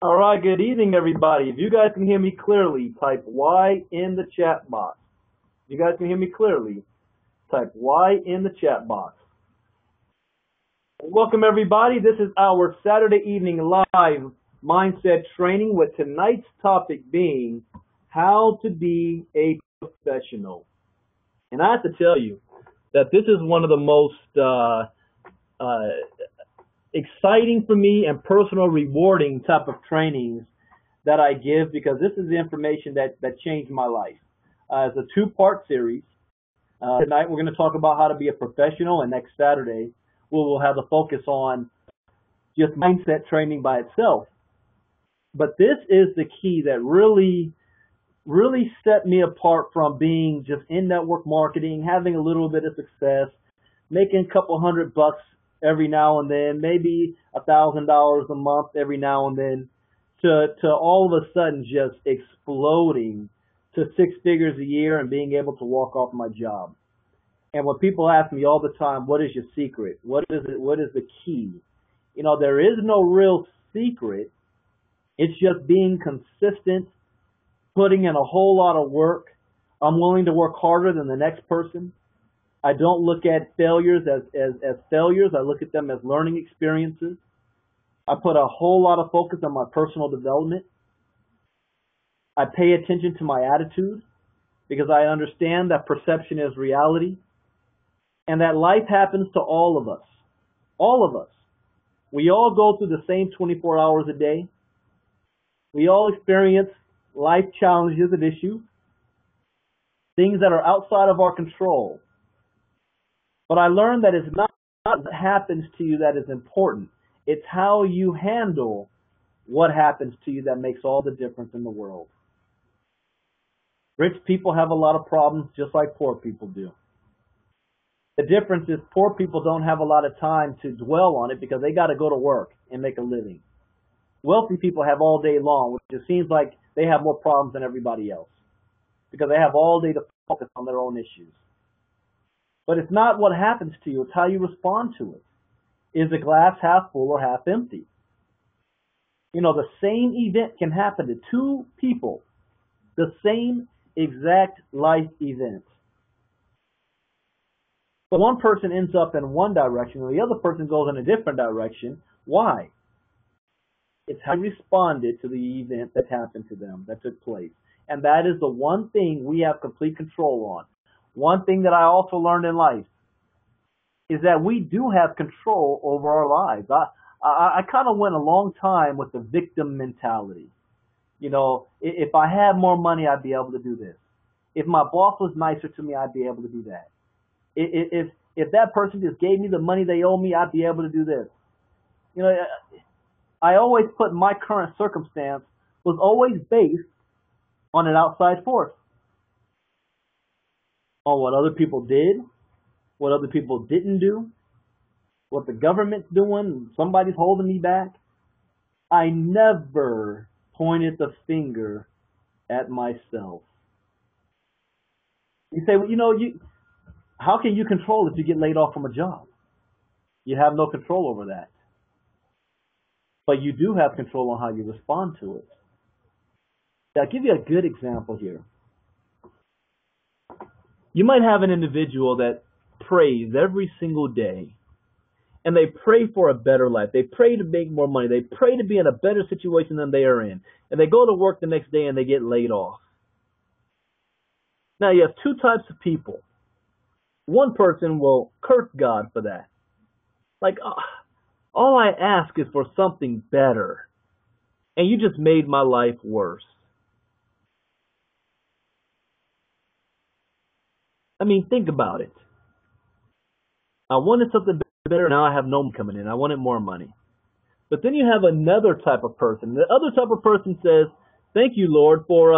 All right, good evening, everybody. If you guys can hear me clearly, type Y in the chat box. If you guys can hear me clearly, type Y in the chat box. Welcome, everybody. This is our Saturday evening live mindset training with tonight's topic being how to be a professional. And I have to tell you that this is one of the most exciting for me and personal rewarding type of trainings that I give, because this is the information that changed my life. It's a two-part series. Tonight we're going to talk about how to be a professional, and next Saturday we'll have the focus on just mindset training by itself. But this is the key that really set me apart from being just in network marketing, having a little bit of success, making a couple $100 every now and then, maybe $1,000 a month every now and then, to all of a sudden just exploding to six figures a year and being able to walk off my job. And when people ask me all the time, what is your secret? What is it? What is the key? You know, there is no real secret. It's just being consistent, putting in a whole lot of work. I'm willing to work harder than the next person. I don't look at failures as failures. I look at them as learning experiences. I put a whole lot of focus on my personal development. I pay attention to my attitude because I understand that perception is reality and that life happens to all of us. All of us. We all go through the same 24 hours a day. We all experience life challenges and issues, things that are outside of our control. But I learned that it's not what happens to you that is important. It's how you handle what happens to you that makes all the difference in the world. Rich people have a lot of problems just like poor people do. The difference is poor people don't have a lot of time to dwell on it because they got to go to work and make a living. Wealthy people have all day long, which it seems like they have more problems than everybody else because they have all day to focus on their own issues. But it's not what happens to you, it's how you respond to it. Is the glass half full or half empty? You know, the same event can happen to two people, the same exact life event. But one person ends up in one direction and the other person goes in a different direction. Why? It's how you responded to the event that happened to them, that took place. And that is the one thing we have complete control on. One thing that I also learned in life is that we do have control over our lives. I kind of went a long time with the victim mentality. You know, if I had more money, I'd be able to do this. If my boss was nicer to me, I'd be able to do that. If that person just gave me the money they owe me, I'd be able to do this. You know, I always put my current circumstance was always based on an outside force. On what other people did, what other people didn't do, what the government's doing, somebody's holding me back. I never pointed the finger at myself. You say, well, you know, how can you control if you get laid off from a job? You have no control over that. But you do have control on how you respond to it. I'll give you a good example here. You might have an individual that prays every single day, and they pray for a better life. They pray to make more money. They pray to be in a better situation than they are in. And they go to work the next day and they get laid off. Now you have two types of people. One person will curse God for that. Like, all I ask is for something better, and you just made my life worse. I mean, think about it. I wanted something better, now I have no money coming in. I wanted more money. But then you have another type of person. The other type of person says, thank you, Lord, for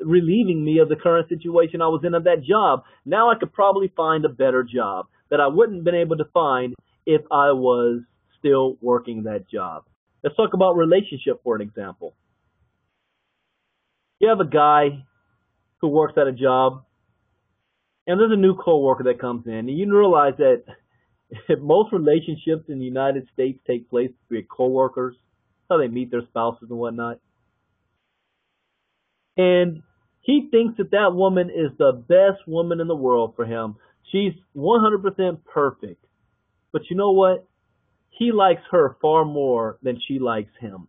relieving me of the current situation I was in of that job. Now I could probably find a better job that I wouldn't have been able to find if I was still working that job. Let's talk about relationship for an example. You have a guy who works at a job, and there's a new coworker that comes in, and you realize that most relationships in the United States take place with coworkers. how they meet their spouses and whatnot. And he thinks that that woman is the best woman in the world for him. She's 100% perfect. But you know what? He likes her far more than she likes him.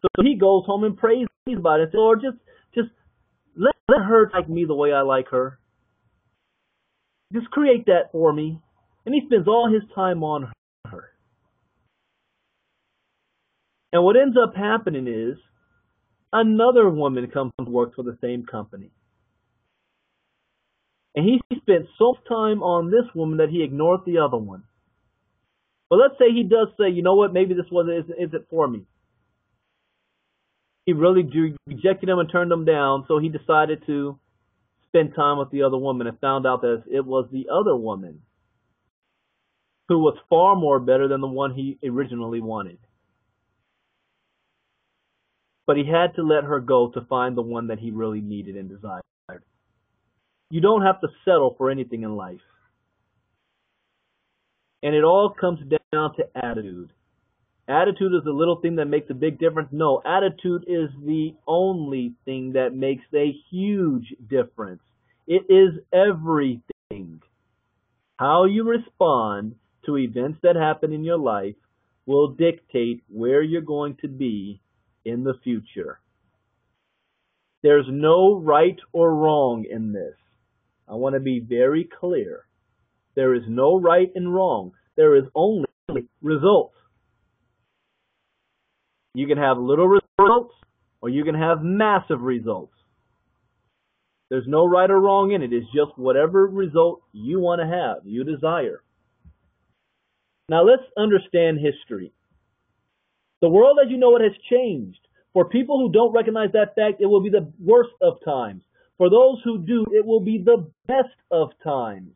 So he goes home and prays about it and says, Lord, just let her like me the way I like her. Just create that for me. And he spends all his time on her. And what ends up happening is another woman comes and works for the same company. And he spent so much time on this woman that he ignored the other one. But let's say he does say, you know what, maybe this one isn't for me. He really rejected him and turned him down, so he decided to spend time with the other woman and found out that it was the other woman who was far more better than the one he originally wanted. But he had to let her go to find the one that he really needed and desired. You don't have to settle for anything in life. And it all comes down to attitude. Attitude is the little thing that makes a big difference. No, attitude is the only thing that makes a huge difference. It is everything. How you respond to events that happen in your life will dictate where you're going to be in the future. There's no right or wrong in this. I want to be very clear. There is no right and wrong. There is only results. You can have little results or you can have massive results. There's no right or wrong in it. It's just whatever result you want to have, you desire. Now let's understand history. The world as you know it has changed. For people who don't recognize that fact, it will be the worst of times. For those who do, it will be the best of times.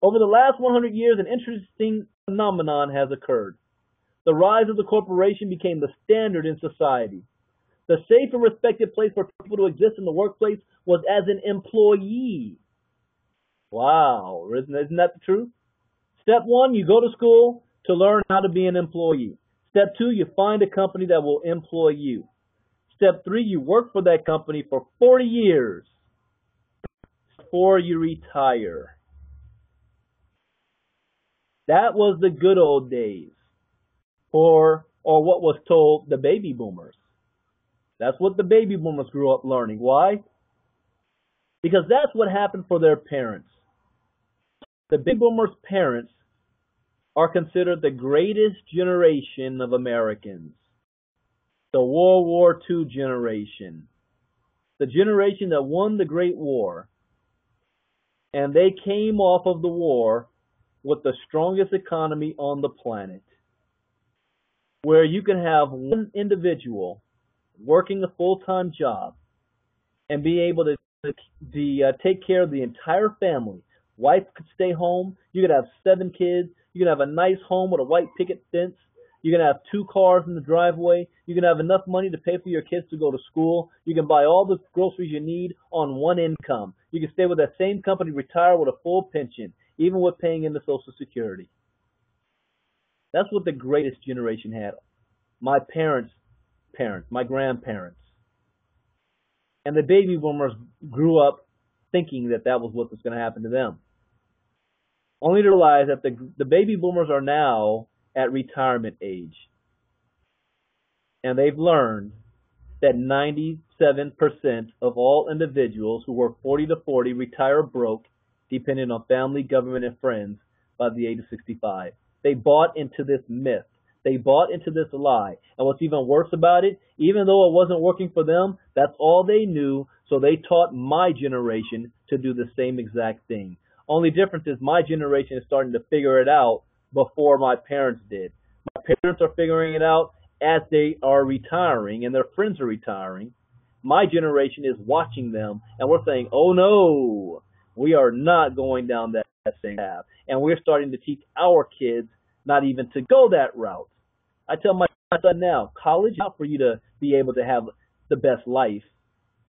Over the last 100 years, an interesting phenomenon has occurred. The rise of the corporation became the standard in society. The safe and respected place for people to exist in the workplace was as an employee. Wow, isn't that the truth? Step one, you go to school to learn how to be an employee. Step two, you find a company that will employ you. Step three, you work for that company for 40 years before you retire. That was the good old days, or what was told the baby boomers. That's what the baby boomers grew up learning. Why? Because that's what happened for their parents. The baby boomers' parents are considered the greatest generation of Americans. The World War II generation. The generation that won the Great War. And they came off of the war with the strongest economy on the planet, where you can have one individual working a full-time job and be able to take care of the entire family. Wife could stay home. You could have 7 kids. You could have a nice home with a white picket fence. You can have 2 cars in the driveway. You can have enough money to pay for your kids to go to school. You can buy all the groceries you need on one income. You can stay with that same company, retire with a full pension, even with paying into Social Security. That's what the greatest generation had. My parents, my grandparents. And the baby boomers grew up thinking that that was what was going to happen to them. Only to realize that the baby boomers are now at retirement age. And they've learned that 97% of all individuals who work 40 to 40 retire broke, depending on family, government, and friends by the age of 65. They bought into this myth. They bought into this lie. And what's even worse about it, even though it wasn't working for them, that's all they knew, so they taught my generation to do the same exact thing. Only difference is my generation is starting to figure it out before my parents did. My parents are figuring it out as they are retiring and their friends are retiring. My generation is watching them and we're saying, oh no, we are not going down that same path. And we're starting to teach our kids not even to go that route. I tell my son now, college is not for you to be able to have the best life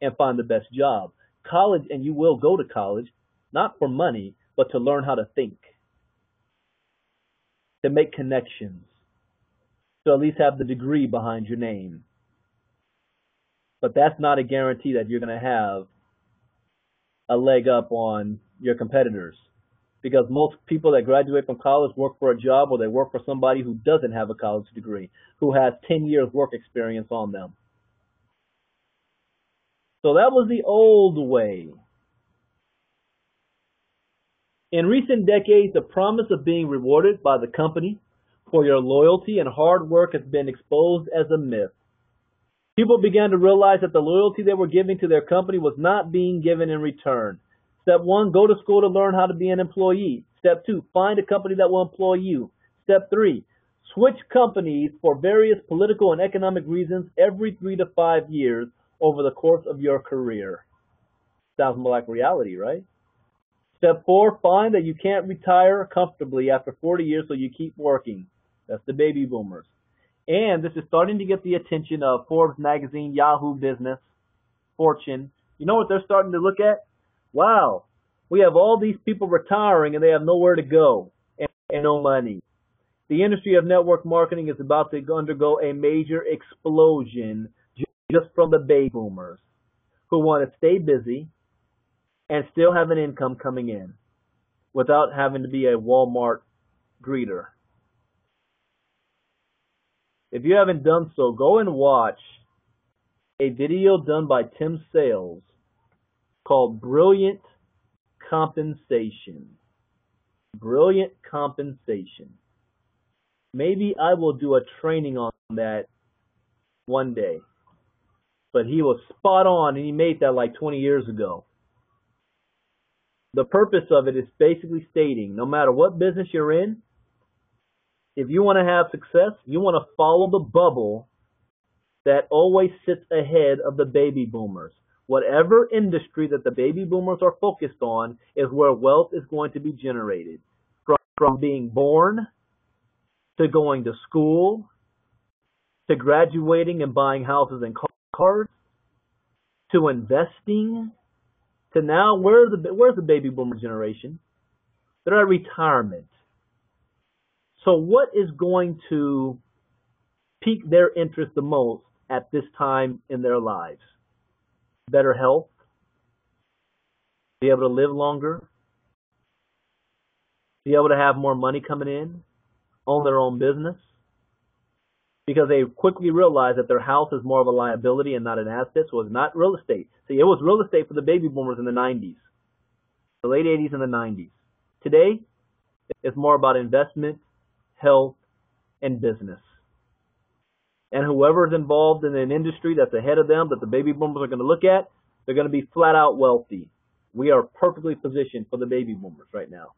and find the best job. College, and you will go to college, not for money, but to learn how to think, to make connections, to at least have the degree behind your name. But that's not a guarantee that you're going to have a leg up on your competitors. Because most people that graduate from college work for a job, or they work for somebody who doesn't have a college degree, who has 10 years work experience on them. So that was the old way. In recent decades, the promise of being rewarded by the company for your loyalty and hard work has been exposed as a myth. People began to realize that the loyalty they were giving to their company was not being given in return. Step 1, go to school to learn how to be an employee. Step 2, find a company that will employ you. Step 3, switch companies for various political and economic reasons every 3 to 5 years over the course of your career. Sounds more like reality, right? Step 4, find that you can't retire comfortably after 40 years, so you keep working. That's the baby boomers. And this is starting to get the attention of Forbes magazine, Yahoo Business, Fortune. You know what they're starting to look at? Wow, we have all these people retiring and they have nowhere to go and no money. The industry of network marketing is about to undergo a major explosion just from the baby boomers who want to stay busy and still have an income coming in without having to be a Walmart greeter. If you haven't done so, go and watch a video done by Tim Sales called Brilliant Compensation. Brilliant Compensation. Maybe I will do a training on that one day. But he was spot on, and he made that like 20 years ago. The purpose of it is basically stating, no matter what business you're in, if you want to have success, you want to follow the bubble that always sits ahead of the baby boomers. Whatever industry that the baby boomers are focused on is where wealth is going to be generated. From being born, to going to school, to graduating and buying houses and cars, to investing, to now, where's the baby boomer generation? They're at retirement. So what is going to pique their interest the most at this time in their lives? Better health, be able to live longer, be able to have more money coming in, own their own business, because they quickly realize that their house is more of a liability and not an asset, so it's not real estate. See, it was real estate for the baby boomers in the 90s, the late 80s and the 90s. Today, it's more about investment, health, and business. And whoever's involved in an industry that's ahead of them that the baby boomers are going to look at, they're going to be flat out wealthy. We are perfectly positioned for the baby boomers right now.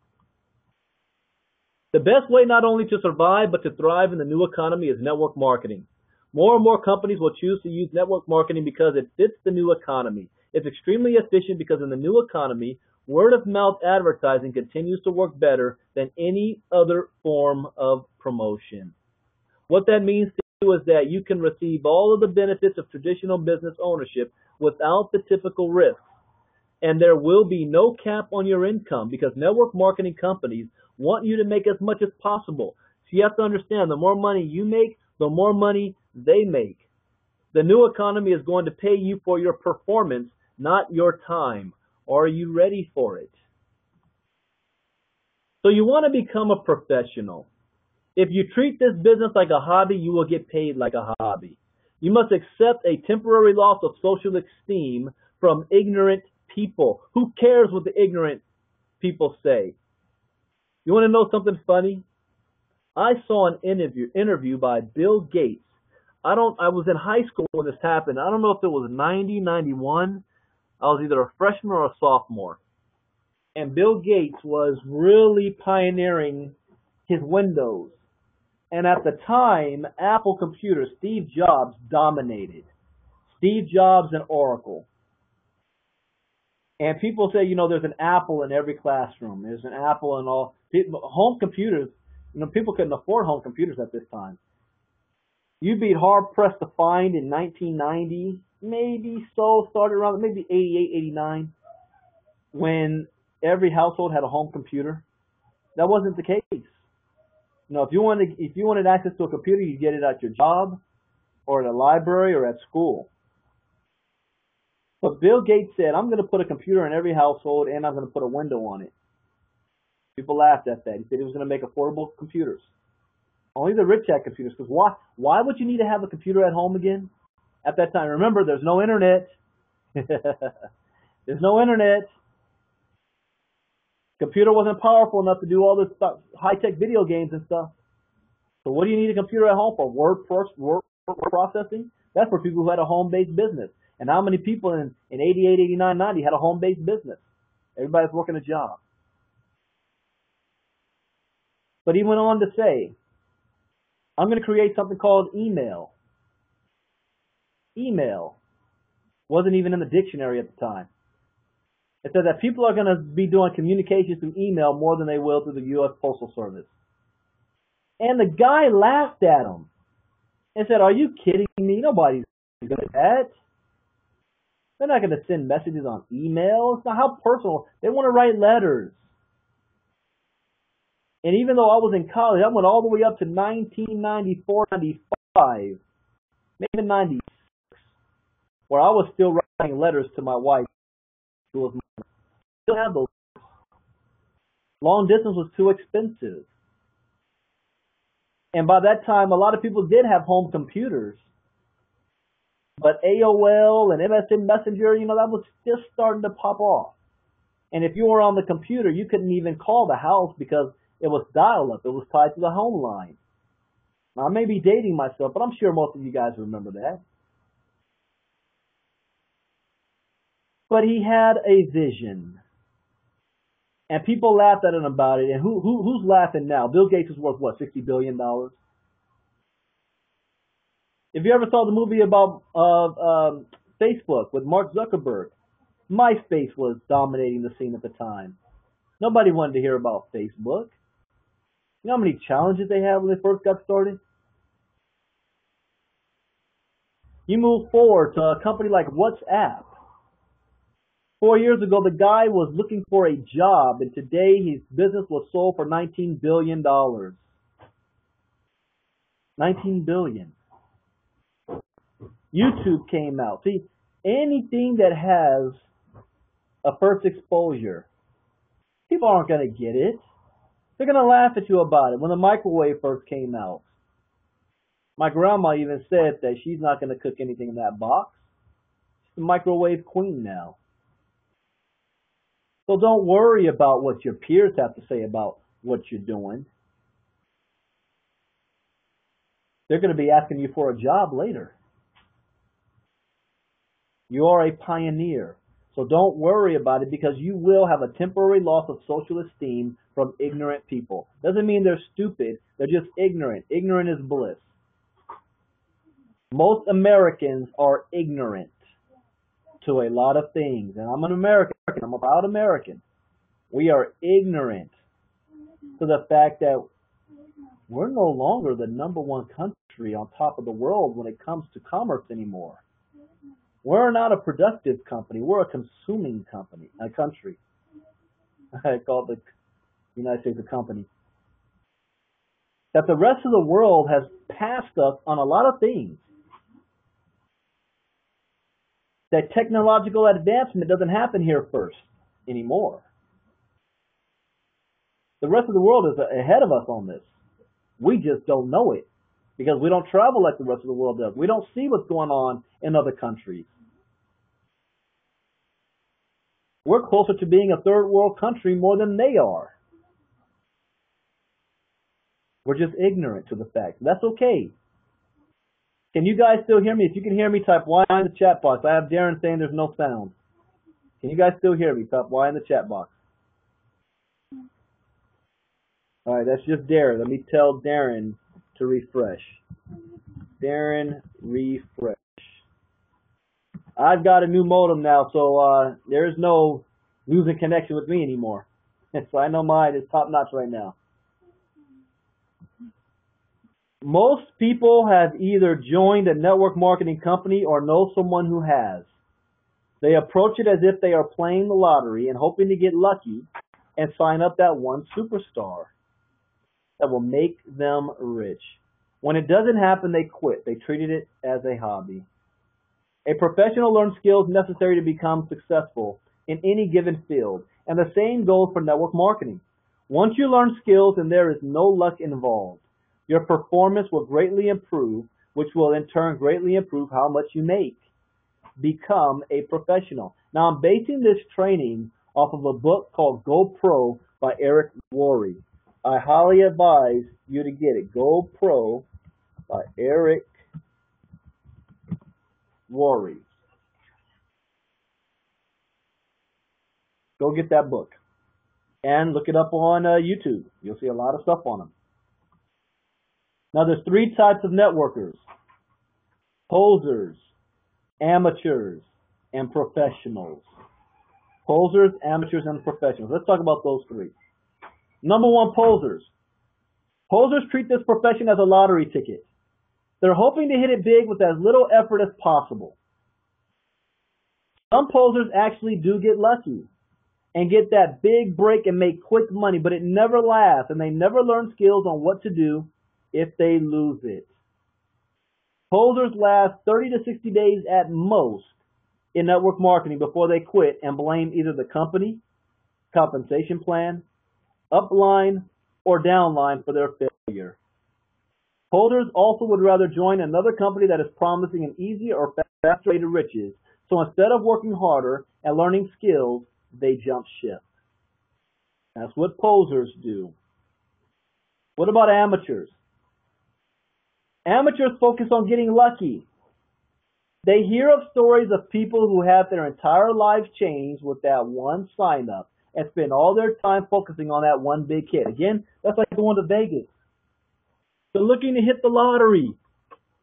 The best way not only to survive but to thrive in the new economy is network marketing. More and more companies will choose to use network marketing because it fits the new economy. It's extremely efficient because in the new economy, word-of-mouth advertising continues to work better than any other form of promotion. What that means to you is that you can receive all of the benefits of traditional business ownership without the typical risks. And there will be no cap on your income because network marketing companies want you to make as much as possible. So you have to understand, the more money you make, the more money they make. The new economy is going to pay you for your performance, not your time. Are you ready for it? So you want to become a professional. If you treat this business like a hobby, you will get paid like a hobby. You must accept a temporary loss of social esteem from ignorant people. Who cares what the ignorant people say? You want to know something funny? I saw an interview by Bill Gates. I was in high school when this happened. I don't know if it was 90, 91. I was either a freshman or a sophomore. And Bill Gates was really pioneering his Windows. And at the time, Apple computers, Steve Jobs dominated. Steve Jobs and Oracle. And people say, there's an Apple in every classroom. There's an Apple in all. Home computers, people couldn't afford home computers at this time. You'd be hard-pressed to find in 1990, maybe so, started around maybe 88, 89, when every household had a home computer. That wasn't the case. You know, if you wanted access to a computer, you get it at your job or at a library or at school. But Bill Gates said, I'm going to put a computer in every household and I'm going to put a window on it. People laughed at that. He said he was going to make affordable computers. Only the rich had computers. Because why would you need to have a computer at home again at that time? Remember, there's no internet. There's no internet. Computer wasn't powerful enough to do all this stuff, high-tech video games and stuff. So what do you need a computer at home for? Word processing? That's for people who had a home-based business. And how many people in 88, 89, 90 had a home-based business? Everybody's working a job. But he went on to say, I'm going to create something called email. Email wasn't even in the dictionary at the time. It said that people are going to be doing communications through email more than they will through the U.S. Postal Service. And the guy laughed at him and said, are you kidding me? Nobody's good at that. They're not going to send messages on email. It's not how personal. They want to write letters. And even though I was in college, I went all the way up to 1994, 95, maybe 96, where I was still writing letters to my wife. Still have those. Long distance was too expensive. And by that time, a lot of people did have home computers. But AOL and MSN Messenger, you know, that was just starting to pop off. And if you were on the computer, you couldn't even call the house because it was dial-up. It was tied to the home line. Now, I may be dating myself, but I'm sure most of you guys remember that. But he had a vision. And people laughed at him about it. And who's laughing now? Bill Gates is worth, what, $60 billion? If you ever saw the movie about Facebook with Mark Zuckerberg, MySpace was dominating the scene at the time. Nobody wanted to hear about Facebook. You know how many challenges they had when they first got started? You move forward to a company like WhatsApp. 4 years ago, the guy was looking for a job, and today his business was sold for $19 billion. $19 billion. YouTube came out. See, anything that has a first exposure, people aren't going to get it. They're going to laugh at you about it. When the microwave first came out, my grandma even said that she's not going to cook anything in that box. She's the microwave queen now. So don't worry about what your peers have to say about what you're doing. They're going to be asking you for a job later. You are a pioneer. So don't worry about it because you will have a temporary loss of social esteem from ignorant people. Doesn't mean they're stupid. They're just ignorant. Ignorant is bliss. Most Americans are ignorant to a lot of things. And I'm an American. I'm a proud American. We are ignorant to the fact that we're no longer the #1 country on top of the world when it comes to commerce anymore. We're not a productive company. We're a consuming country. I call the United States a company. That the rest of the world has passed us on a lot of things. That technological advancement doesn't happen here first anymore. The rest of the world is ahead of us on this. We just don't know it because we don't travel like the rest of the world does. We don't see what's going on in other countries. We're closer to being a third world country more than they are. We're just ignorant to the fact. That's okay. Can you guys still hear me? If you can hear me, type Y in the chat box. I have Darren saying there's no sound. Can you guys still hear me? Type Y in the chat box. All right, that's just Darren. Let me tell Darren to refresh. Darren, refresh. I've got a new modem now, so there's no losing connection with me anymore. So I know mine is top notch right now. Most people have either joined a network marketing company or know someone who has. They approach it as if they are playing the lottery and hoping to get lucky and sign up that one superstar. that will make them rich. When it doesn't happen, they quit. They treated it as a hobby. A professional learns skills necessary to become successful in any given field, and the same goes for network marketing. Once you learn skills and there is no luck involved, your performance will greatly improve, which will in turn greatly improve how much you make. Become a professional. Now, I'm basing this training off of a book called Go Pro by Eric Worre. I highly advise you to get it. Go Pro by Eric Worre. Go get that book and look it up on YouTube. You'll see a lot of stuff on them. Now, there's three types of networkers: posers, amateurs, and professionals. Posers, amateurs, and professionals. Let's talk about those three. Number one, posers. Posers treat this profession as a lottery ticket. They're hoping to hit it big with as little effort as possible. Some posers actually do get lucky and get that big break and make quick money, but it never lasts, and they never learn skills on what to do if they lose it. Posers last 30 to 60 days at most in network marketing before they quit and blame either the company, compensation plan, upline, or downline for their failure. Posers also would rather join another company that is promising an easier or faster way to riches, so instead of working harder and learning skills, they jump ship. That's what posers do. What about amateurs? Amateurs focus on getting lucky. They hear of stories of people who have their entire lives changed with that one sign up and spend all their time focusing on that one big hit. Again, that's like going to Vegas. They're looking to hit the lottery.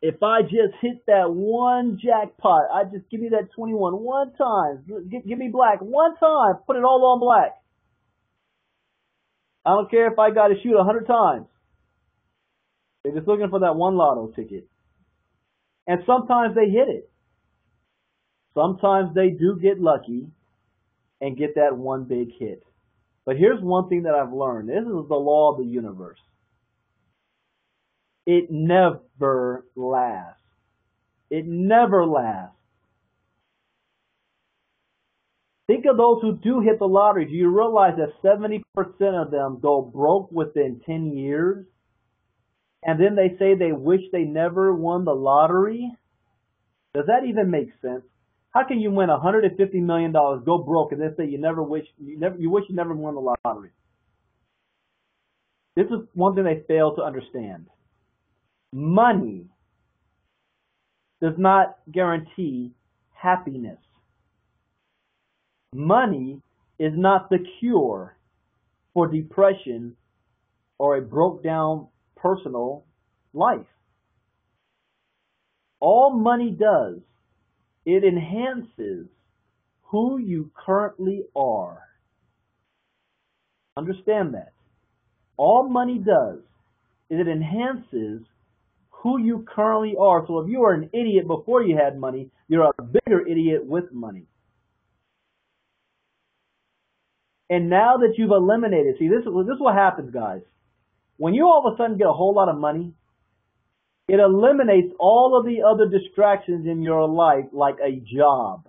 If I just hit that one jackpot, I just give me that 21 one time. Give me black one time. Put it all on black. I don't care if I got to shoot 100 times. They're just looking for that one lotto ticket. And sometimes they hit it. Sometimes they do get lucky and get that one big hit. But here's one thing that I've learned. This is the law of the universe. It never lasts. It never lasts. Think of those who do hit the lottery. Do you realize that 70% of them go broke within 10 years? And then they say they wish they never won the lottery? Does that even make sense? How can you win $150 million, go broke, and then say you wish you never won the lottery? This is one thing they fail to understand. Money does not guarantee happiness. Money is not the cure for depression or a broke down personal life. All money does, it enhances who you currently are. Understand that. All money does is it enhances who you currently are. So if you were an idiot before you had money, you're a bigger idiot with money. And now that you've eliminated, see, this is what happens, guys. When you all of a sudden get a whole lot of money, it eliminates all of the other distractions in your life, like a job.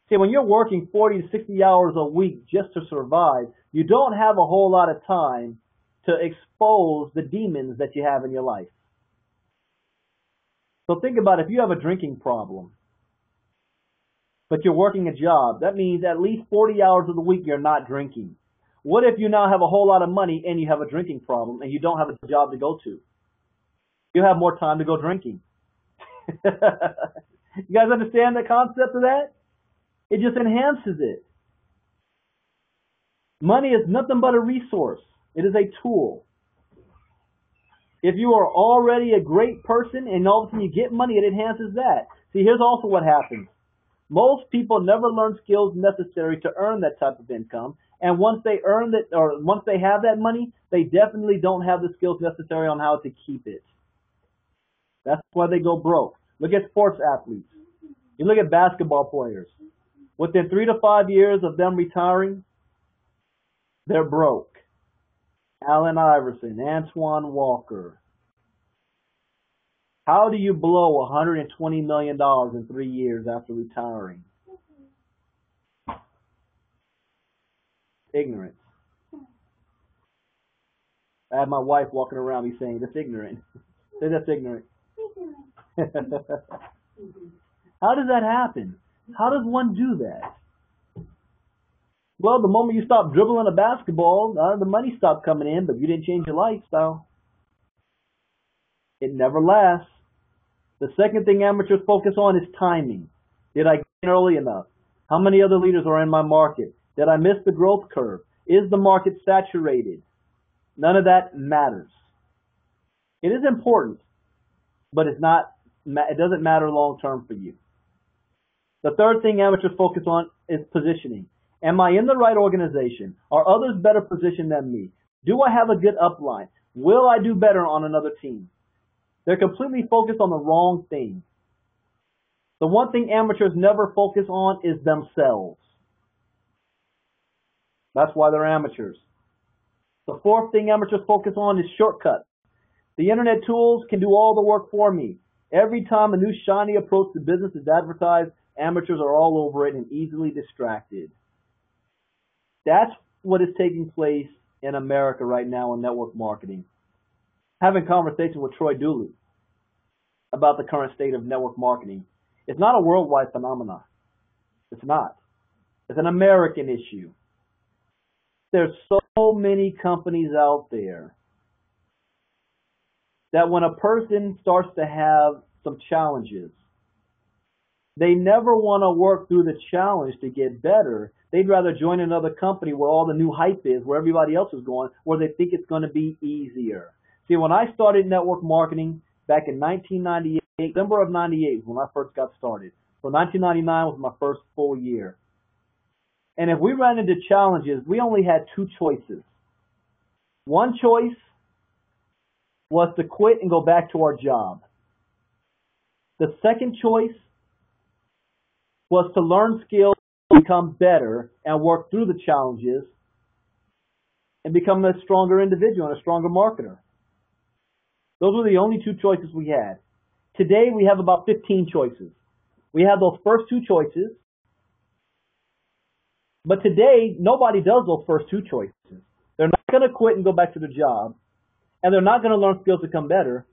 See, when you're working 40 to 60 hours a week just to survive, you don't have a whole lot of time to expose the demons that you have in your life. So think about if you have a drinking problem, but you're working a job, that means at least 40 hours of the week you're not drinking. What if you now have a whole lot of money and you have a drinking problem and you don't have a job to go to? You have more time to go drinking. You guys understand the concept of that? It just enhances it. Money is nothing but a resource. It is a tool. If you are already a great person and all of a sudden you get money, it enhances that. See, here's also what happens. Most people never learn skills necessary to earn that type of income. And once they earn it, or once they have that money, they definitely don't have the skills necessary on how to keep it. That's why they go broke. Look at sports athletes. You look at basketball players. Within 3 to 5 years of them retiring, they're broke. Allen Iverson, Antoine Walker. How do you blow $120 million in 3 years after retiring? Ignorance. I had my wife walking around me saying, that's ignorant. Say that's ignorant. How does that happen? How does one do that? Well, the moment you stop dribbling a basketball, the money stopped coming in, but you didn't change your lifestyle. It never lasts. The second thing amateurs focus on is timing. Did I get in early enough? How many other leaders are in my market? Did I miss the growth curve? Is the market saturated? None of that matters. It is important, but it doesn't matter long term for you. The third thing amateurs focus on is positioning. Am I in the right organization? Are others better positioned than me? Do I have a good upline? Will I do better on another team? They're completely focused on the wrong thing. The one thing amateurs never focus on is themselves. That's why they're amateurs. The fourth thing amateurs focus on is shortcuts. The internet tools can do all the work for me. Every time a new shiny approach to business is advertised, amateurs are all over it and easily distracted. That's what is taking place in America right now in network marketing. Having conversation with Troy Dooley about the current state of network marketing. It's not a worldwide phenomenon. It's not. It's an American issue. There's so many companies out there that when a person starts to have some challenges, they never want to work through the challenge to get better. They'd rather join another company where all the new hype is, where everybody else is going, where they think it's going to be easier. See, when I started network marketing back in 1998, December of 98 was when I first got started. So 1999 was my first full year. And if we ran into challenges, we only had two choices. One choice was to quit and go back to our job. The second choice was to learn skills, become better, and work through the challenges and become a stronger individual and a stronger marketer. Those were the only two choices we had. Today, we have about 15 choices. We have those first two choices, but today, nobody does those first two choices. They're not going to quit and go back to their job, and they're not going to learn skills to become better.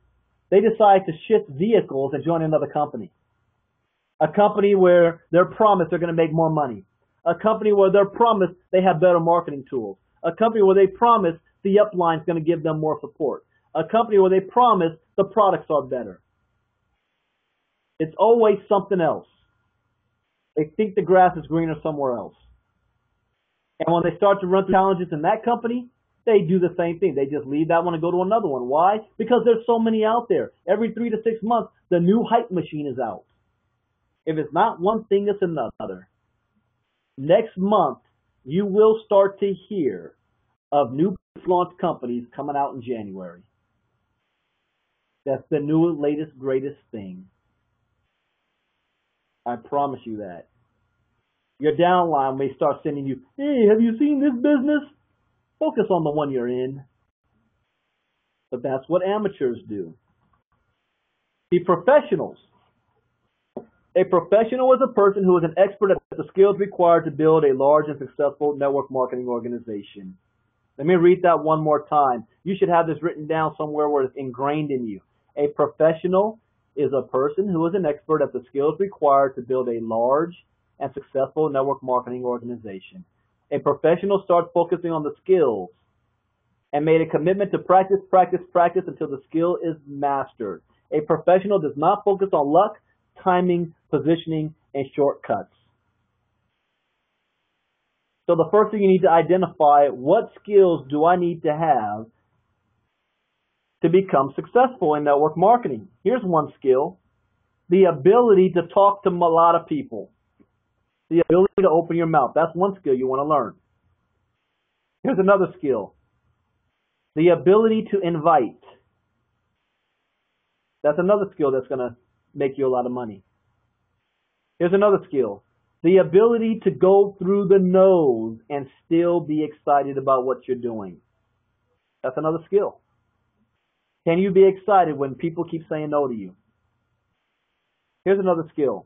They decide to shift vehicles and join another company. A company where they're promised they're going to make more money. A company where they're promised they have better marketing tools. A company where they promise the upline is going to give them more support. A company where they promise the products are better. It's always something else. They think the grass is greener somewhere else. And when they start to run through challenges in that company, they do the same thing. They just leave that one and go to another one. Why? Because there's so many out there. Every 3 to 6 months, the new hype machine is out. If it's not one thing, it's another. Next month, you will start to hear of new launch companies coming out in January. That's the new, latest, greatest thing. I promise you that. Your downline may start sending you, hey, have you seen this business? Focus on the one you're in. But that's what amateurs do. The professionals. A professional is a person who is an expert at the skills required to build a large and successful network marketing organization. Let me read that one more time. You should have this written down somewhere where it's ingrained in you. A professional is a person who is an expert at the skills required to build a large and successful network marketing organization. A professional starts focusing on the skills and made a commitment to practice until the skill is mastered. A professional does not focus on luck, timing, positioning, and shortcuts. So the first thing you need to identify, what skills do I need to have to become successful in network marketing? Here's one skill: the ability to talk to a lot of people. The ability to open your mouth. That's one skill you want to learn. Here's another skill: the ability to invite. That's another skill that's going to make you a lot of money. Here's another skill: the ability to go through the no's and still be excited about what you're doing. That's another skill. Can you be excited when people keep saying no to you? Here's another skill.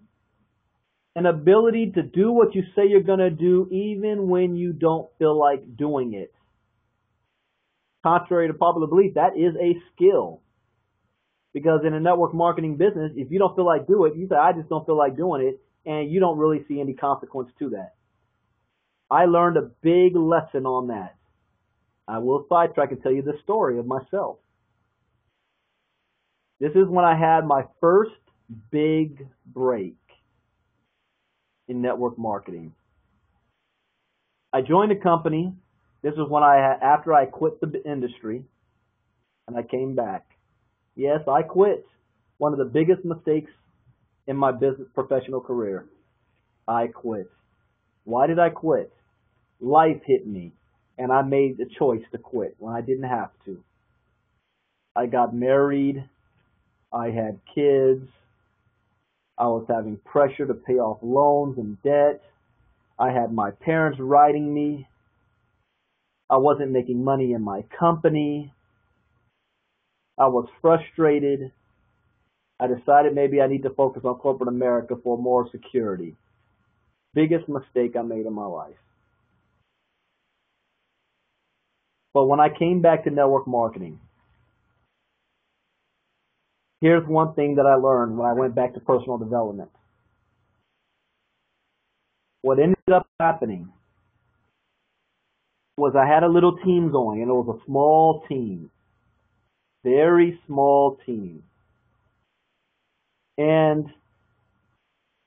An ability to do what you say you're going to do even when you don't feel like doing it. Contrary to popular belief, that is a skill. Because in a network marketing business, if you don't feel like doing it, you say, I just don't feel like doing it, and you don't really see any consequence to that. I learned a big lesson on that. I will sidetrack and tell you the story of myself. This is when I had my first big break in network marketing. I joined a company. This was when after I quit the industry, and I came back. Yes, I quit. One of the biggest mistakes in my business professional career. I quit. Why did I quit? Life hit me, and I made the choice to quit when I didn't have to. I got married. I had kids. I was having pressure to pay off loans and debt. I had my parents writing me. I wasn't making money in my company. I was frustrated. I decided maybe I need to focus on corporate America for more security. Biggest mistake I made in my life. But when I came back to network marketing, here's one thing that I learned when I went back to personal development. What ended up happening was I had a little team going, and it was a small team. Very small team. And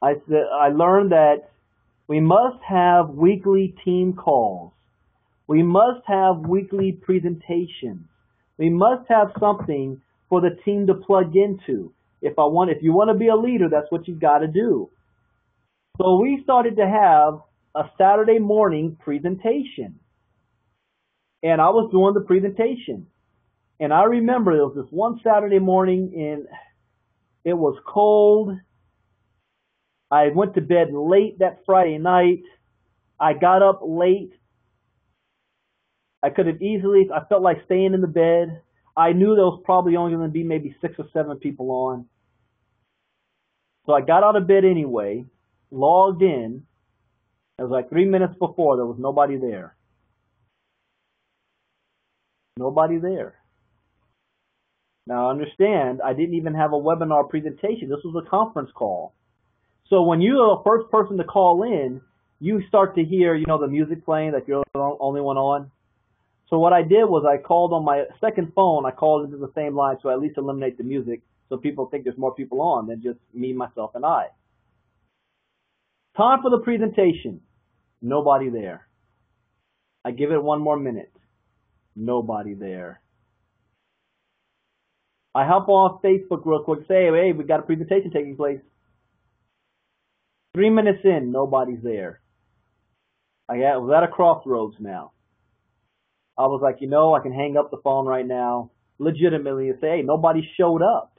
I learned that we must have weekly team calls. We must have weekly presentations. We must have something for the team to plug into. If you want to be a leader, that's what you've got to do. So we started to have a Saturday morning presentation. And I was doing the presentation. And I remember there was this one Saturday morning, and it was cold. I went to bed late that Friday night. I got up late. I felt like staying in the bed. I knew there was probably only going to be maybe 6 or 7 people on. So I got out of bed anyway, logged in. It was like 3 minutes before. There was nobody there. Nobody there. Now understand, I didn't even have a webinar presentation. This was a conference call. So when you're the first person to call in, you start to hear, the music playing, that you're the only one on. So what I did was I called on my second phone. I called into the same line so I at least eliminate the music so people think there's more people on than just me, myself, and I. Time for the presentation. Nobody there. I give it 1 more minute. Nobody there. I hop on Facebook real quick, say, hey, we got a presentation taking place. 3 minutes in, nobody's there. I was at a crossroads now. I was like, I can hang up the phone right now, legitimately, and say, hey, nobody showed up.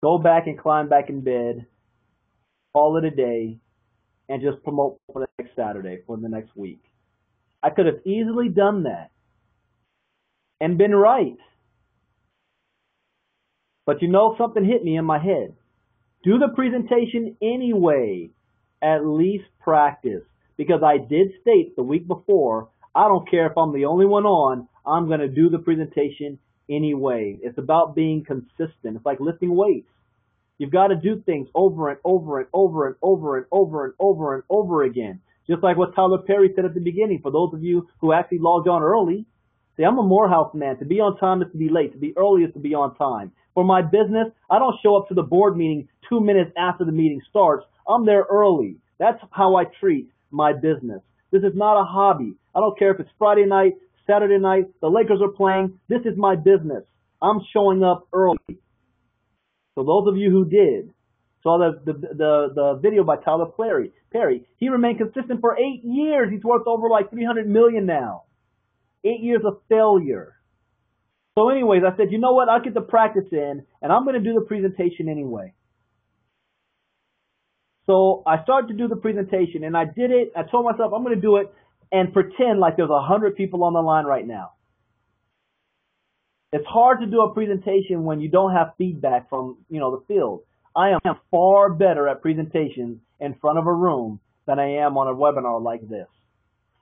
Go back and climb back in bed, call it a day, and just promote for the next Saturday, for the next week. I could have easily done that and been right. But something hit me in my head. Do the presentation anyway. At least practice. Because I did state the week before, I don't care if I'm the only one on, I'm going to do the presentation anyway. It's about being consistent. It's like lifting weights. You've got to do things over and over and over and over and over and over and over again. Just like what Tyler Perry said at the beginning. For those of you who actually logged on early, see, I'm a Morehouse man. To be on time is to be late. To be early is to be on time. For my business, I don't show up to the board meeting 2 minutes after the meeting starts. I'm there early. That's how I treat my business. This is not a hobby. I don't care if it's Friday night, Saturday night, the Lakers are playing. This is my business. I'm showing up early. So those of you who did saw the video by Tyler Perry. He remained consistent for 8 years. He's worth over like $300 million now. 8 years of failure. So anyways, I said, you know what? I'll get the practice in, and I'm going to do the presentation anyway. So I started to do the presentation, and I did it. I told myself I'm going to do it and pretend like there's 100 people on the line right now. It's hard to do a presentation when you don't have feedback from, the field. I am far better at presentations in front of a room than I am on a webinar like this.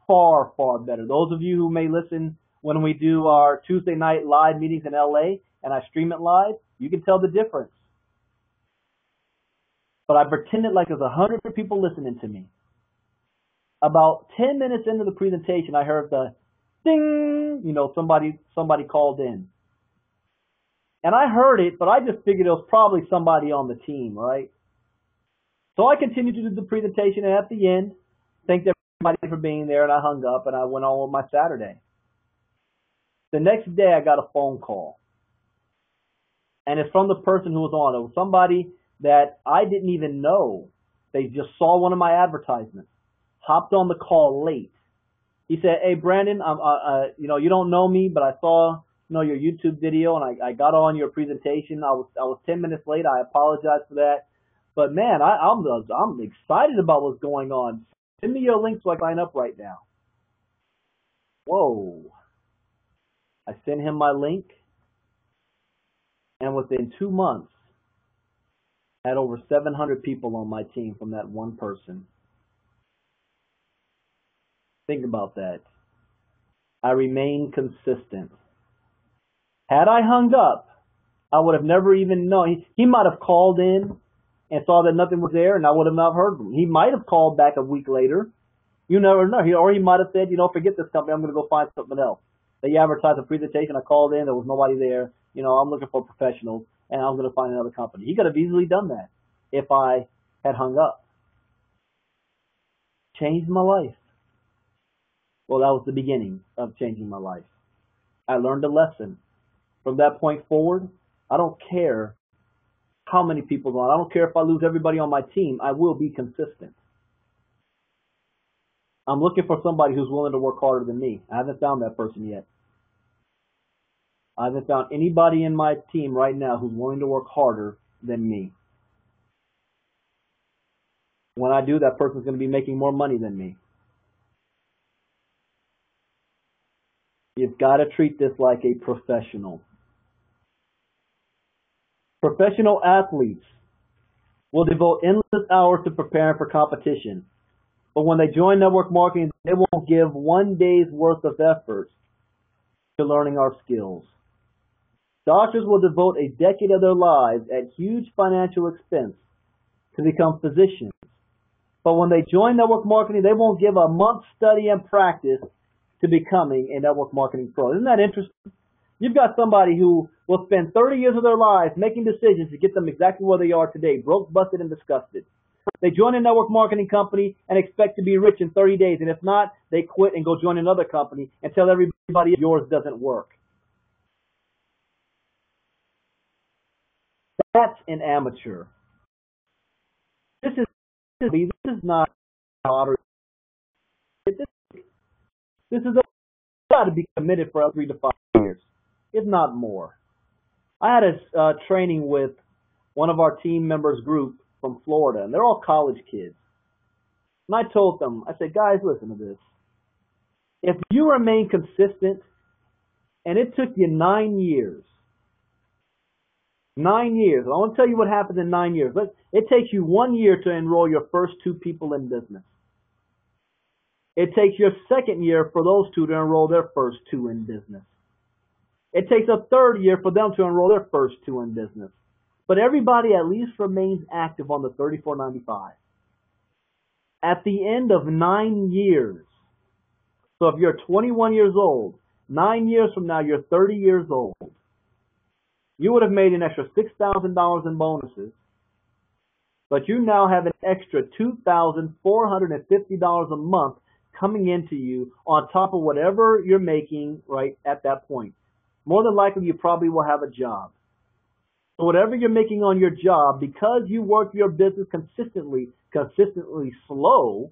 Far, far better. Those of you who may listen when we do our Tuesday night live meetings in LA and I stream it live, you can tell the difference. But I pretended like there's 100 people listening to me. About 10 minutes into the presentation, I heard the ding, somebody called in. And I heard it, but I just figured it was probably somebody on the team, right? So I continued to do the presentation, and at the end, thanked everybody for being there, and I hung up, and I went on with my Saturday. The next day, I got a phone call. And it's from the person who was on. It was somebody that I didn't even know. They just saw one of my advertisements, hopped on the call late. He said, "Hey, Brandon, you don't know me, but I saw your YouTube video, and I got on your presentation. I was 10 minutes late. I apologize for that. But man, I'm excited about what's going on. Send me your link so I can sign up right now." Whoa. I sent him my link, and within 2 months, I had over 700 people on my team from that one person. Think about that. I remained consistent. Had I hung up, I would have never even known. He might have called in and saw that nothing was there, and I would have not heard from him. He might have called back a week later. You never know. Or he might have said, forget this company. I'm going to go find something else. They advertised a presentation. I called in. There was nobody there. I'm looking for professionals, and I'm going to find another company. He could have easily done that if I had hung up. Changed my life. Well, that was the beginning of changing my life. I learned a lesson. From that point forward, I don't care how many people are on. I don't care if I lose everybody on my team. I will be consistent. I'm looking for somebody who's willing to work harder than me. I haven't found that person yet. I haven't found anybody in my team right now who's willing to work harder than me. When I do, that person's going to be making more money than me. You've got to treat this like a professional. Professional athletes will devote endless hours to preparing for competition. But when they join network marketing, they won't give one day's worth of effort to learning our skills. Doctors will devote a decade of their lives at huge financial expense to become physicians. But when they join network marketing, they won't give a month's study and practice to becoming a network marketing pro. Isn't that interesting? You've got somebody who will spend 30 years of their lives making decisions to get them exactly where they are today, broke, busted, and disgusted. They join a network marketing company and expect to be rich in 30 days, and if not, they quit and go join another company and tell everybody yours doesn't work. That's an amateur. This is not lottery. This is got to be committed for 3 to 5 years, if not more. I had a training with one of our team members group from Florida, and they're all college kids. And I told them, I said, guys, listen to this. If you remain consistent, and it took you 9 years, I want to tell you what happens in 9 years. It takes you 1 year to enroll your first 2 people in business. It takes your second year for those 2 to enroll their first 2 in business. It takes a third year for them to enroll their first 2 in business. But everybody at least remains active on the 3495. At the end of 9 years, so if you're 21 years old, 9 years from now you're 30 years old, you would have made an extra $6,000 in bonuses, but you now have an extra $2,450 a month coming into you on top of whatever you're making right at that point. More than likely, you probably will have a job. So whatever you're making on your job, because you work your business consistently slow,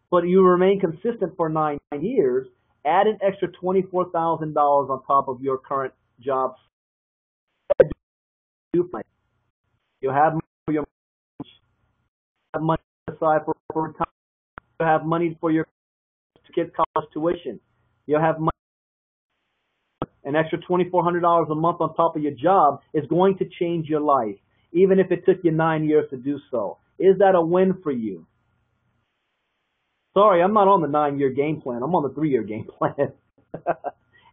but you remain consistent for 9 years, add an extra $24,000 on top of your current job. You'll have money for your money aside for retirement. You'll have money for your kids' college tuition. You'll have money, an extra $2,400 a month on top of your job is going to change your life, even if it took you 9 years to do so. Is that a win for you? Sorry, I'm not on the 9-year game plan. I'm on the 3-year game plan.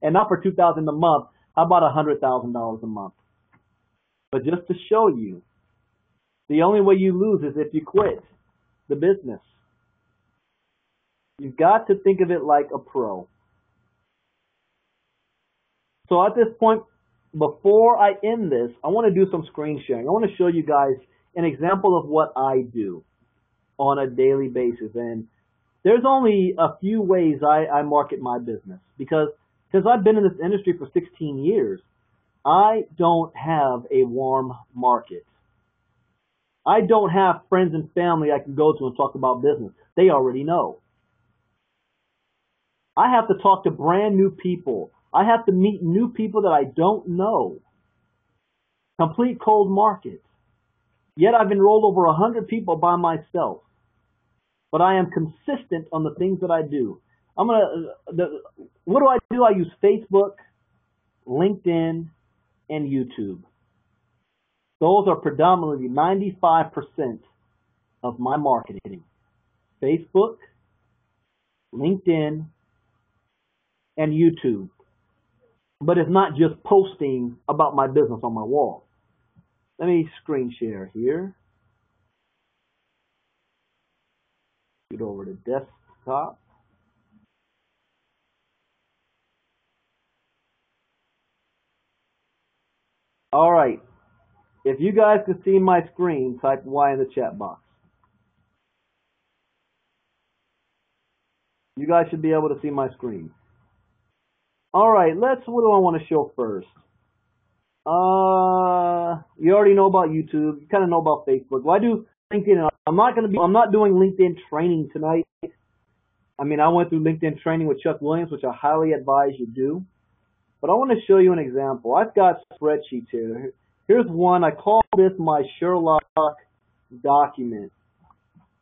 And not for $2,000 a month. How about $100,000 a month? But just to show you, the only way you lose is if you quit the business. You've got to think of it like a pro. So at this point, before I end this, I want to do some screen sharing. I want to show you guys an example of what I do on a daily basis. And there's only a few ways I market my business, because since I've been in this industry for 16 years, I don't have a warm market. I don't have friends and family I can go to and talk about business. They already know. I have to talk to brand new people. I have to meet new people that I don't know. Complete cold market. Yet I've enrolled over 100 people by myself. But I am consistent on the things that I do. What do? I use Facebook, LinkedIn, and YouTube. Those are predominantly 95% of my marketing. Facebook, LinkedIn, and YouTube. But it's not just posting about my business on my wall. Let me screen share here. Get over to desktop. All right. If you guys can see my screen, type Y in the chat box. You guys should be able to see my screen. All right, what do I want to show first? You already know about YouTube. You kind of know about Facebook. Well, I do LinkedIn. I'm not doing LinkedIn training tonight. I mean, I went through LinkedIn training with Chuck Williams, which I highly advise you do. But I want to show you an example. I've got spreadsheets here. Here's one. I call this my Sherlock document.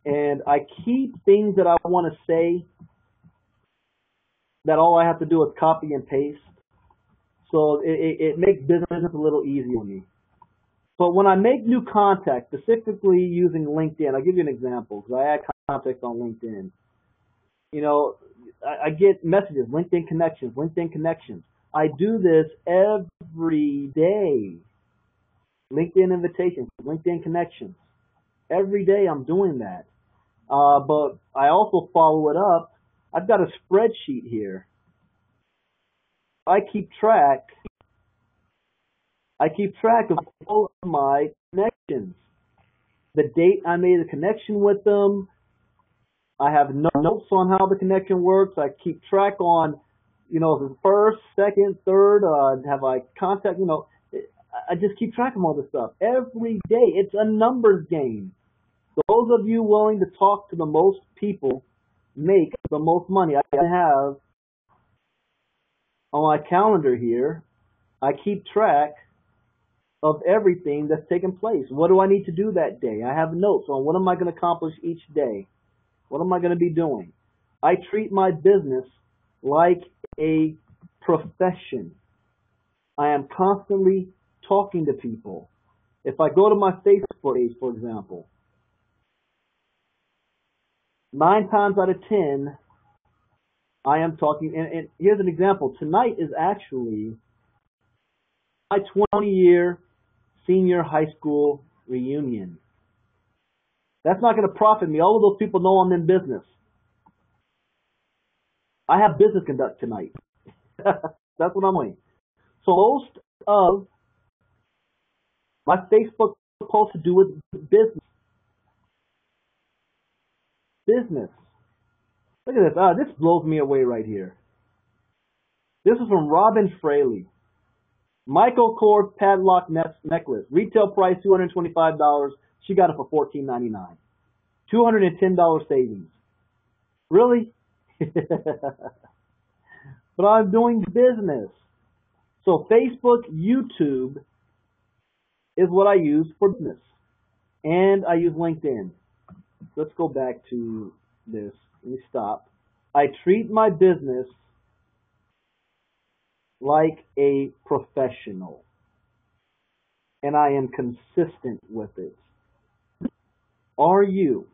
And I keep things that I want to say that all I have to do is copy and paste. So it makes business a little easier for me. But when I make new contacts, specifically using LinkedIn, I'll give you an example because I add contacts on LinkedIn. You know, I get messages, LinkedIn connections, LinkedIn connections. I do this every day. LinkedIn invitations, LinkedIn connections. Every day I'm doing that. But I also follow it up. I've got a spreadsheet here. I keep track of all of my connections. The date I made a connection with them. I have notes on how the connection works. I keep track on, the first, second, third, have I contact, I just keep track of all this stuff. Every day. It's a numbers game. Those of you willing to talk to the most people make the most money. I have on my calendar here, I keep track of everything that's taken place. What do I need to do that day? I have notes on what am I going to accomplish each day. What am I going to be doing? I treat my business like a profession. I am constantly talking to people. If I go to my Facebook page, for example, 9 times out of 10, I am talking, and here's an example. Tonight is actually my 20-year senior high school reunion. That's not going to profit me. All of those people know I'm in business. I have business conduct tonight. That's what I'm doing. So most of my Facebook posts to do with business. Look at this. This blows me away right here. This is from Robin Fraley. Michael Kors padlock necklace. Retail price $225. She got it for $14.99. $210 savings. Really? But I'm doing business. So Facebook, YouTube is what I use for business. And I use LinkedIn. Let's go back to this. Let me stop. I treat my business like a professional, and I am consistent with it. Are you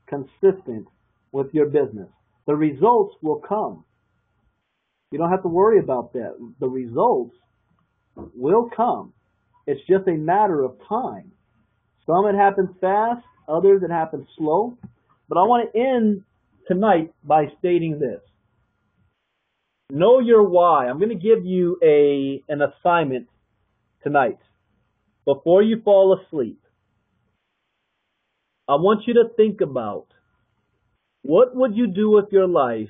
consistent with your business? The results will come. You don't have to worry about that. The results will come. It's just a matter of time. Some it happens fast, others it happens slow. But I want to end tonight by stating this. Know your why. I'm going to give you an assignment tonight. Before you fall asleep, I want you to think about, what would you do with your life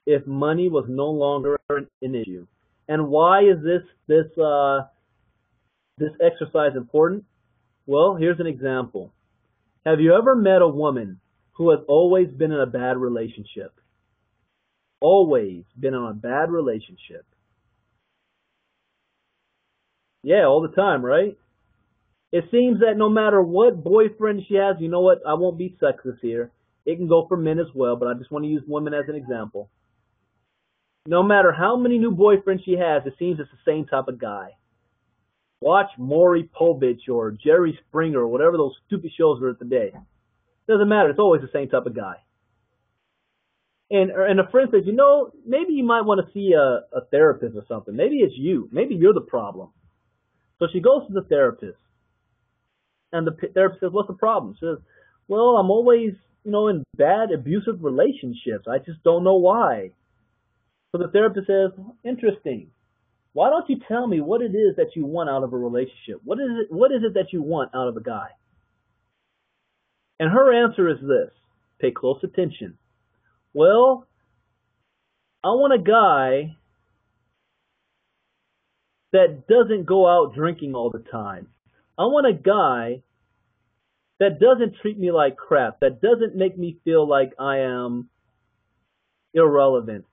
if money was no longer an issue? And why is this exercise important? Well, here's an example. Have you ever met a woman who has always been in a bad relationship? Always been in a bad relationship. Yeah, all the time, right? It seems that no matter what boyfriend she has, you know what? I won't be sexist here. It can go for men as well, but I just want to use women as an example. No matter how many new boyfriends she has, it seems it's the same type of guy. Watch Maury Povich or Jerry Springer or whatever those stupid shows are today. Doesn't matter. It's always the same type of guy. And a friend says, maybe you might want to see a therapist or something. Maybe it's you. Maybe you're the problem. So she goes to the therapist. And the therapist says, what's the problem? She says, well, I'm always, in bad, abusive relationships. I just don't know why. So the therapist says, interesting. Why don't you tell me what it is that you want out of a relationship? What is it that you want out of a guy? And her answer is this. Pay close attention. Well, I want a guy that doesn't go out drinking all the time. I want a guy that doesn't treat me like crap, that doesn't make me feel like I am irrelevant,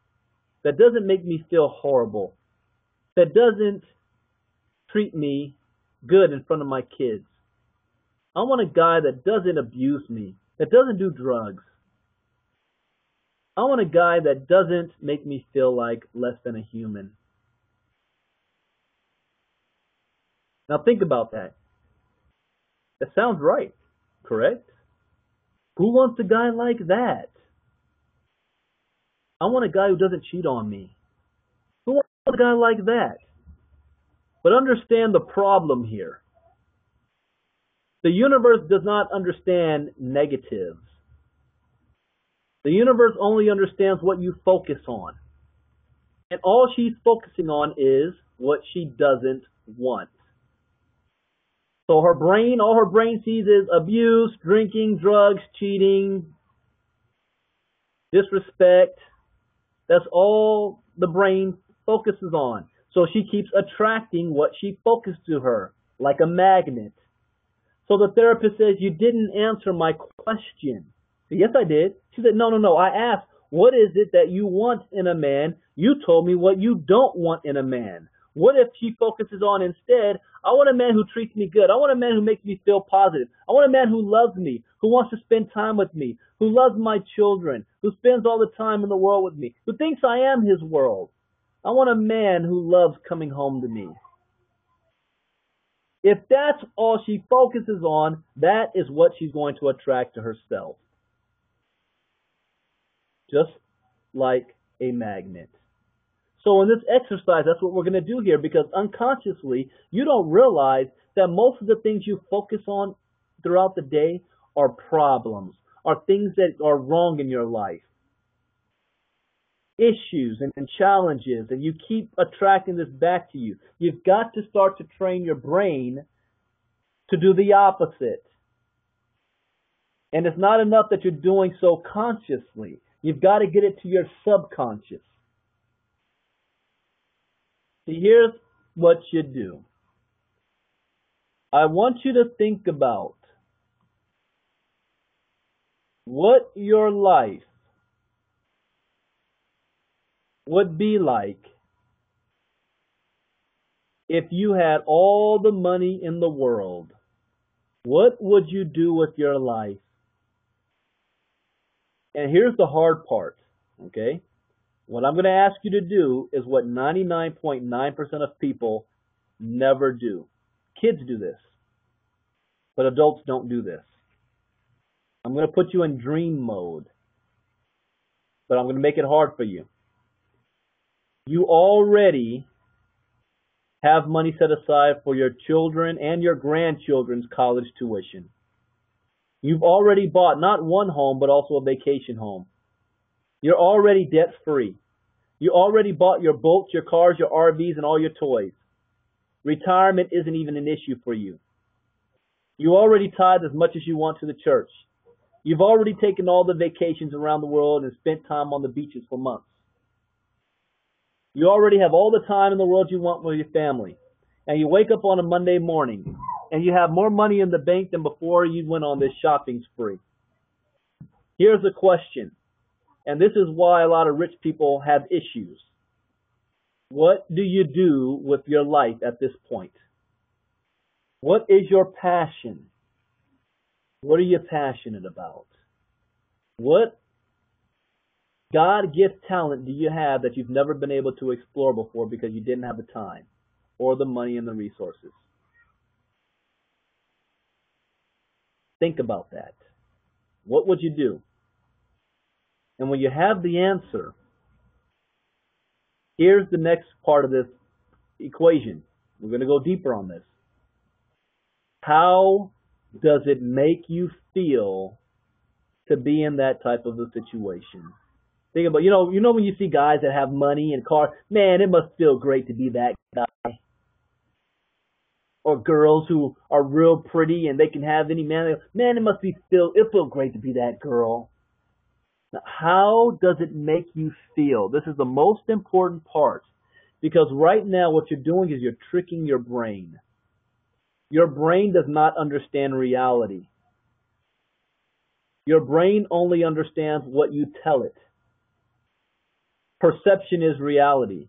that doesn't make me feel horrible, that doesn't treat me good in front of my kids. I want a guy that doesn't abuse me, that doesn't do drugs. I want a guy that doesn't make me feel like less than a human. Now think about that. That sounds right, correct? Who wants a guy like that? I want a guy who doesn't cheat on me. Who wants a guy like that? But understand the problem here. The universe does not understand negatives. The universe only understands what you focus on. And all she's focusing on is what she doesn't want. So all her brain sees is abuse, drinking, drugs, cheating, disrespect. That's all the brain focuses on. So she keeps attracting what she focused to her, like a magnet. So the therapist says, you didn't answer my question. So, yes, I did. She said, no. I asked, what is it that you want in a man? You told me what you don't want in a man. What if she focuses on instead, I want a man who treats me good. I want a man who makes me feel positive. I want a man who loves me, who wants to spend time with me, who loves my children, who spends all the time in the world with me, who thinks I am his world. I want a man who loves coming home to me. If that's all she focuses on, that is what she's going to attract to herself. Just like a magnet. So in this exercise, that's what we're going to do here, because unconsciously, you don't realize that most of the things you focus on throughout the day are problems, are things that are wrong in your life. Issues and challenges, and you keep attracting this back to you. You've got to start to train your brain to do the opposite. And it's not enough that you're doing so consciously. You've got to get it to your subconscious. See, here's what you do. I want you to think about what your life would be like if you had all the money in the world. What would you do with your life? And here's the hard part, okay? What I'm going to ask you to do is what 99.9% of people never do. Kids do this, but adults don't do this. I'm going to put you in dream mode, but I'm going to make it hard for you. You already have money set aside for your children and your grandchildren's college tuition. You've already bought not one home, but also a vacation home. You're already debt-free. You already bought your boats, your cars, your RVs, and all your toys. Retirement isn't even an issue for you. You already tithe as much as you want to the church. You've already taken all the vacations around the world and spent time on the beaches for months. You already have all the time in the world you want with your family. And you wake up on a Monday morning and you have more money in the bank than before you went on this shopping spree. Here's the question, and this is why a lot of rich people have issues. What do you do with your life at this point? What is your passion? What are you passionate about? What God-gift talent do you have that you've never been able to explore before because you didn't have the time or the money and the resources? Think about that. What would you do? And when you have the answer, here's the next part of this equation. We're going to go deeper on this. How does it make you feel to be in that type of a situation? Think about, you know when you see guys that have money and cars, man, it must feel great to be that guy. Or girls who are real pretty and they can have any man. Man, it feel great to be that girl. Now, how does it make you feel? This is the most important part, because right now what you're doing is you're tricking your brain. Your brain does not understand reality. Your brain only understands what you tell it. Perception is reality.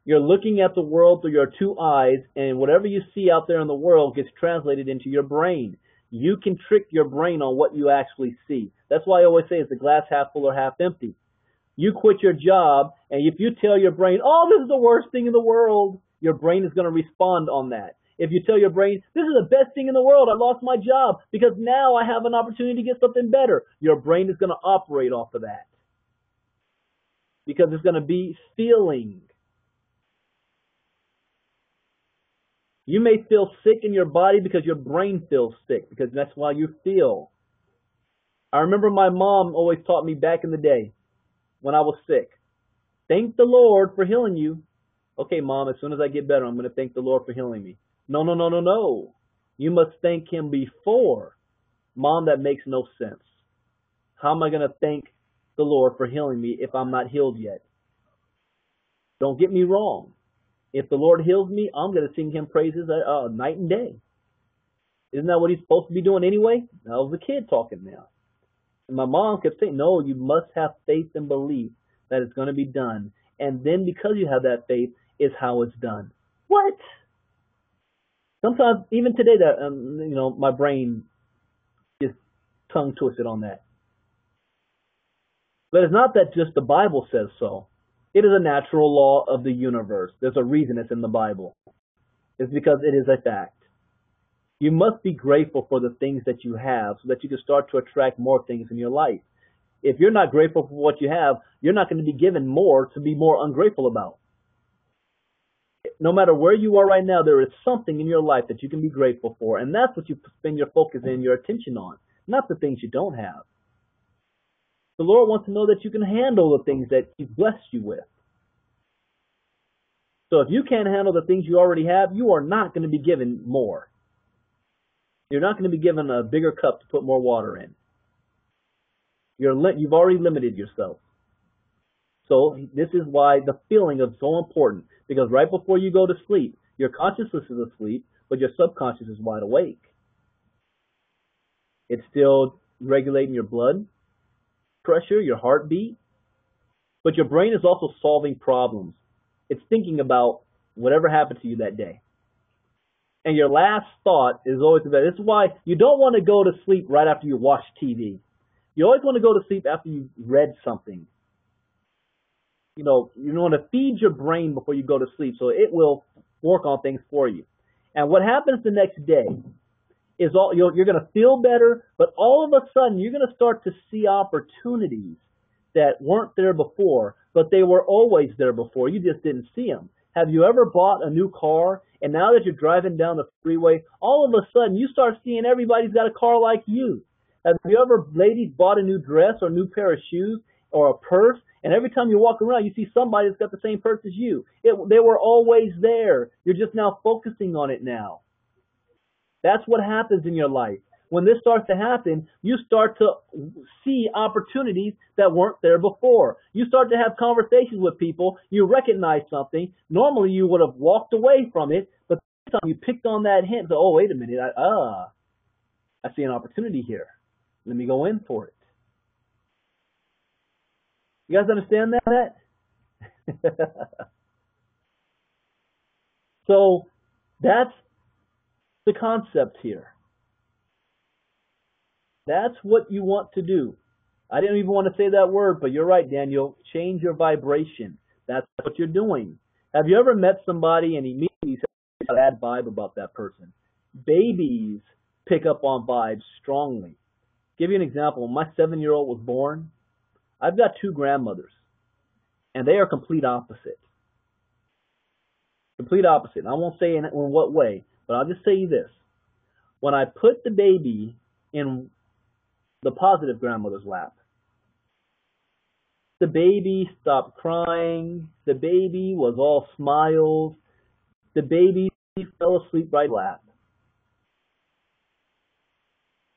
You're looking at the world through your two eyes, and whatever you see out there in the world gets translated into your brain. You can trick your brain on what you actually see. That's why I always say, is the glass half full or half empty? You quit your job, and if you tell your brain, oh, this is the worst thing in the world, your brain is going to respond on that. If you tell your brain, this is the best thing in the world, I lost my job because now I have an opportunity to get something better, your brain is going to operate off of that. Because it's going to be feeling. You may feel sick in your body because your brain feels sick, because that's why you feel. I remember my mom always taught me back in the day when I was sick, thank the Lord for healing you. Okay, Mom, as soon as I get better, I'm going to thank the Lord for healing me. No. You must thank Him before. Mom, that makes no sense. How am I going to thank the Lord for healing me if I'm not healed yet? Don't get me wrong. If the Lord heals me, I'm going to sing Him praises night and day. Isn't that what He's supposed to be doing anyway? That was the kid talking now. And my mom kept saying, no, you must have faith and belief that it's going to be done. And then because you have that faith, is how it's done. What? Sometimes, even today, that my brain is tongue twisted on that. But it's not that just the Bible says so. It is a natural law of the universe. There's a reason it's in the Bible. It's because it is a fact. You must be grateful for the things that you have so that you can start to attract more things in your life. If you're not grateful for what you have, you're not going to be given more to be more ungrateful about. No matter where you are right now, there is something in your life that you can be grateful for, and that's what you spend your focus and your attention on, not the things you don't have. The Lord wants to know that you can handle the things that He's blessed you with. So if you can't handle the things you already have, you are not going to be given more. You're not going to be given a bigger cup to put more water in. You've already limited yourself. So this is why the feeling is so important, because right before you go to sleep, your consciousness is asleep, but your subconscious is wide awake. It's still regulating your blood pressure, your heartbeat, but your brain is also solving problems. It's thinking about whatever happened to you that day. And your last thought is always about it. This is why you don't want to go to sleep right after you watch TV. You always want to go to sleep after you've read something. You want to feed your brain before you go to sleep, so it will work on things for you. And what happens the next day is you're going to feel better, but all of a sudden you're going to start to see opportunities that weren't there before, but they were always there before. You just didn't see them. Have you ever bought a new car, and now that you're driving down the freeway, all of a sudden you start seeing everybody's got a car like you? Have you ever, ladies, bought a new dress or a new pair of shoes or a purse, and every time you walk around you see somebody that's got the same purse as you? They were always there. You're just now focusing on it now. That's what happens in your life. When this starts to happen, you start to see opportunities that weren't there before. You start to have conversations with people. You recognize something. Normally you would have walked away from it, but this time you picked on that hint. So, oh, wait a minute. I see an opportunity here. Let me go in for it. You guys understand that? So that's the concept here. That's what you want to do. I didn't even want to say that word, but you're right, Daniel. Change your vibration. That's what you're doing. Have you ever met somebody and immediately you say a bad vibe about that person? Babies pick up on vibes strongly. Give you an example. When my 7-year-old was born, I've got 2 grandmothers, and they are complete opposite. Complete opposite. I won't say in what way, but I'll just say this. When I put the baby in the positive grandmother's lap, the baby stopped crying. The baby was all smiles. The baby fell asleep right in the lap.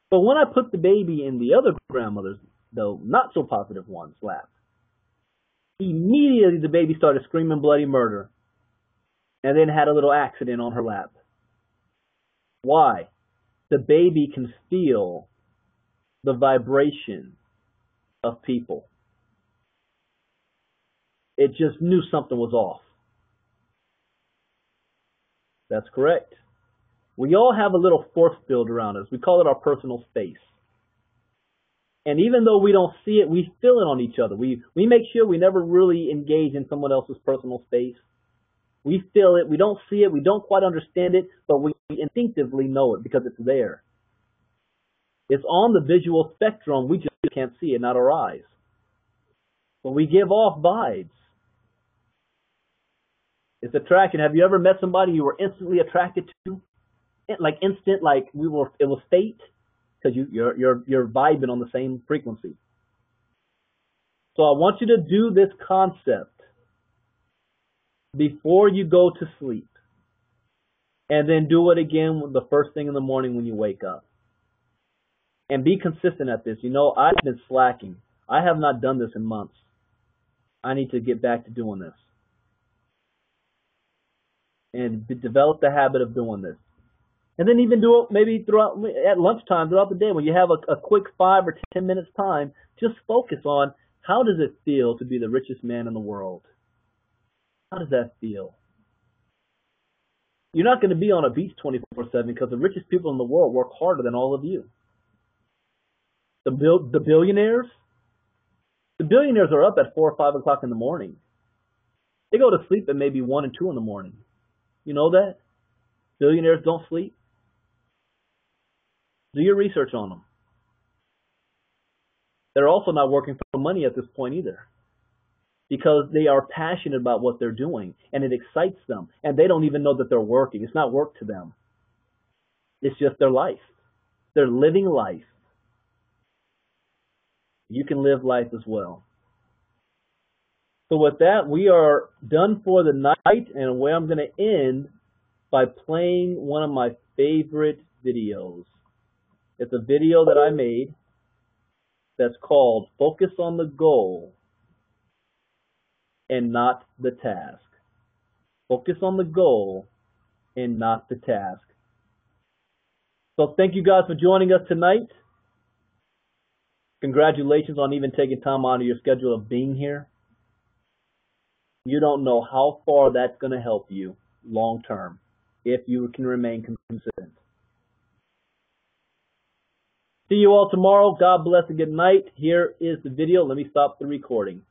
But when I put the baby in the other grandmother's, though not so positive one's lap, immediately the baby started screaming bloody murder and then had a little accident on her lap. Why? The baby can feel the vibration of people. It just knew something was off. That's correct. We all have a little force field around us. We call it our personal space. And even though we don't see it, we feel it on each other. We make sure we never really engage in someone else's personal space. We feel it. We don't see it. We don't quite understand it, but we instinctively know it because it's there. It's on the visual spectrum. We just can't see it, not our eyes. But we give off vibes. It's attraction. Have you ever met somebody you were instantly attracted to? Like instant, like it was fate, because you're vibing on the same frequency. So I want you to do this concept before you go to sleep, and then do it again the first thing in the morning when you wake up. And be consistent at this. I've been slacking. I have not done this in months. I need to get back to doing this. And develop the habit of doing this. And then even do it maybe at lunchtime throughout the day when you have a quick 5 or 10 minutes time. Just focus on how does it feel to be the richest man in the world? How does that feel? You're not going to be on a beach 24/7 because the richest people in the world work harder than all of you. The billionaires? The billionaires are up at 4 or 5 o'clock in the morning. They go to sleep at maybe 1 and 2 in the morning. You know that? Billionaires don't sleep. Do your research on them. They're also not working for money at this point either, because they are passionate about what they're doing and it excites them, and they don't even know that they're working. It's not work to them. It's just their life. They're living life. You can live life as well. So with that, we are done for the night, and where I'm going to end by playing one of my favorite videos. It's a video that I made that's called Focus on the Goal and Not the Task. Focus on the goal and not the task. So thank you guys for joining us tonight. Congratulations on even taking time out of your schedule of being here. You don't know how far that's going to help you long term if you can remain consistent. See you all tomorrow. God bless and good night. Here is the video. Let me stop the recording.